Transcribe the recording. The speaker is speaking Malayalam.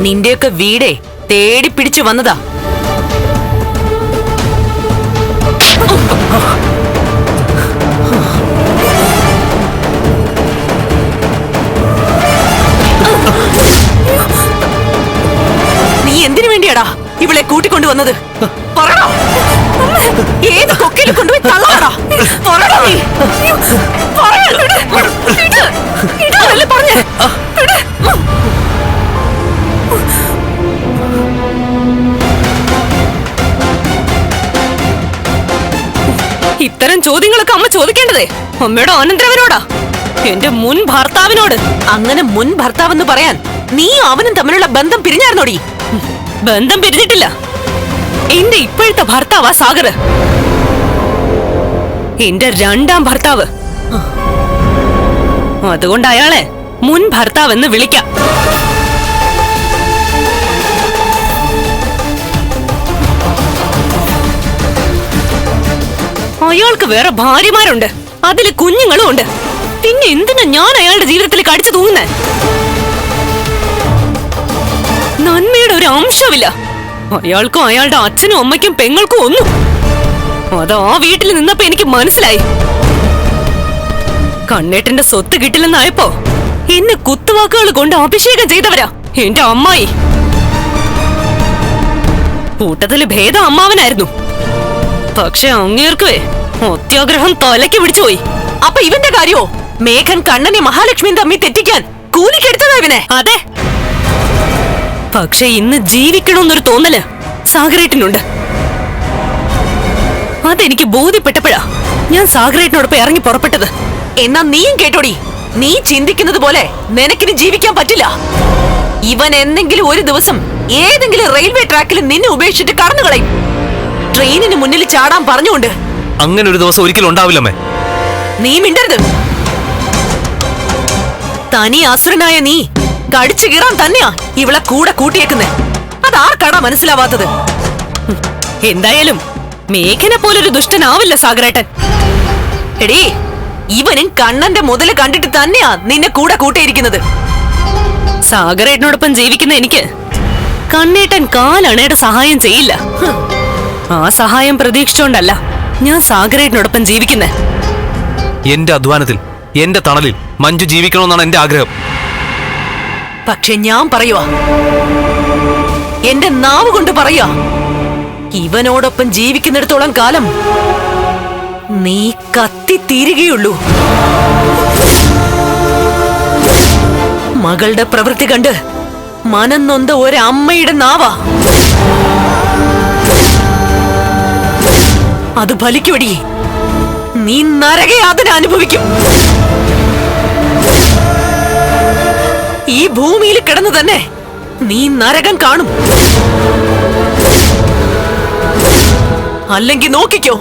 നിന്റെയൊക്കെ വീടേ തേടി പിടിച്ചു വന്നതാ. നീ എന്തിനു വേണ്ടിയാടാ ഇവളെ കൂട്ടിക്കൊണ്ടുവന്നത്? പറടാ, ഏത് കൊക്കയിൽ കൊണ്ടുപോയി തള്ളാടാ? പറടാ നീ. പറഞ്ഞേ. ഇത്തരം ചോദ്യങ്ങളൊക്കെ അമ്മ ചോദിക്കേണ്ടതേ അമ്മയുടെ അനന്തരവനോടാ, എന്റെ മുൻ ഭർത്താവിനോട്. അങ്ങനെ മുൻ ഭർത്താവെന്ന് പറയാൻ നീ അവനും തമ്മിലുള്ള ബന്ധം പിരിഞ്ഞായിരുന്നോടി? ബന്ധം പിരിഞ്ഞിട്ടില്ല. എന്റെ ഇപ്പോഴത്തെ ഭർത്താവാ സാഗർ, എന്റെ രണ്ടാം ഭർത്താവ്. അതുകൊണ്ട് അയാളെ മുൻ ഭർത്താവെന്ന് വിളിക്കാം. അയാൾക്ക് വേറെ ഭാര്യമാരുണ്ട്, അതില് കുഞ്ഞുങ്ങളും ഉണ്ട്. പിന്നെ എന്തിനാ ഞാൻ അയാളുടെ ജീവിതത്തിൽ കടിച്ചു തൂങ്ങുന്നേ? നന്മയുടെ ഒരു അംശമില്ല അയാൾക്കും അയാളുടെ അച്ഛനും അമ്മയ്ക്കും പെങ്ങൾക്കും ഒന്നും. അത് ആ വീട്ടിൽ നിന്നപ്പോ എനിക്ക് മനസ്സിലായി. കണ്ണേട്ടന്റെ സ്വത്ത് കിട്ടില്ലെന്നായപ്പോ എന്നെ കുത്തുവാക്കുകൾ കൊണ്ട് അഭിഷേകം ചെയ്തവരാ എന്റെ അമ്മായി. കൂട്ടത്തില് ഭേദം അമ്മാവനായിരുന്നു. പക്ഷെ അങ്ങേർക്കുവേ അത്യാഗ്രഹം തലയ്ക്ക് പിടിച്ചുപോയി. അപ്പൊ ഇവന്റെ കാര്യോ? മേഘൻ കണ്ണനെ മഹാലക്ഷ്മിയും തമ്മിൽ തെറ്റിക്കാൻ കൂലിക്കെടുത്തതാ ഇവനെ. അതെ, പക്ഷെ ഇന്ന് ജീവിക്കണമെന്നൊരു തോന്നല് സാഗരേട്ടനുണ്ട്. അതെനിക്ക് ബോധ്യപ്പെട്ടപ്പോഴാ ഞാൻ സാഗരേട്ടനോടൊപ്പം ഇറങ്ങി പുറപ്പെട്ടത്. എന്നാ നീയും കേട്ടോടി, നീ ചിന്തിക്കുന്നത് പോലെ നിനക്കിന് ജീവിക്കാൻ പറ്റില്ല. ഇവൻ എന്തെങ്കിലും ഒരു ദിവസം ഏതെങ്കിലും റെയിൽവേ ട്രാക്കിൽ നിന്നെ ഉപേക്ഷിച്ചിട്ട് കടന്നു കളയും. ട്രെയിനിന് മുന്നിൽ ചാടാൻ പറഞ്ഞുകൊണ്ട്. അങ്ങനെ ഒരു ദിവസം ഒരിക്കലും ഉണ്ടാവില്ലമ്മേ. നീ മിണ്ടരുത്. തനി അസുരനായ നീ കടിച്ചു കീറാൻ തന്നെയാ ഇവളെ കൂടെ കൂട്ടിയേക്കുന്നേ. അതാർക്കാടാ മനസ്സിലാവാത്തത്? എന്തായാലും മേഘനെ പോലൊരു ദുഷ്ടനാവില്ല സാഗരേട്ടൻ. എടീ, ഇവനും കണ്ണന്റെ മുതല് കണ്ടിട്ട് തന്നെയാ നിന്നെ കൂടെ കൂട്ടിയിരിക്കുന്നത്. സാഗരേട്ടനോടൊപ്പം ജീവിക്കുന്ന എനിക്ക് കണ്ണേട്ടൻ കാലണയുടെ സഹായം ചെയ്യില്ല. ആ സഹായം പ്രതീക്ഷിച്ചോണ്ടല്ല ഞാൻ സാഗരേട്ടനോടൊപ്പം ജീവിക്കുന്നേ. എന്റെ അധ്വാനത്തിൽ, എന്റെ തണലിൽ മഞ്ജു ജീവിക്കണമെന്നാണ് എന്റെ ആഗ്രഹം. പക്ഷെ ഞാൻ പറയുവാ, എന്റെ നാവ് കൊണ്ട് പറയാ, ഇവനോടൊപ്പം ജീവിക്കുന്നിടത്തോളം കാലം നീ കത്തിത്തീരുകയുള്ളൂ. മകളുടെ പ്രവൃത്തി കണ്ട് മനം നൊന്ത ഒരമ്മയുടെ നാവാ. അത് ഫലിക്കുവടി. നീ നരകയാതന അനുഭവിക്കും. ഈ ഭൂമിയിൽ കിടന്നു തന്നെ നീ നരകം കാണും. അല്ലെങ്കിൽ നോക്കിക്കോ.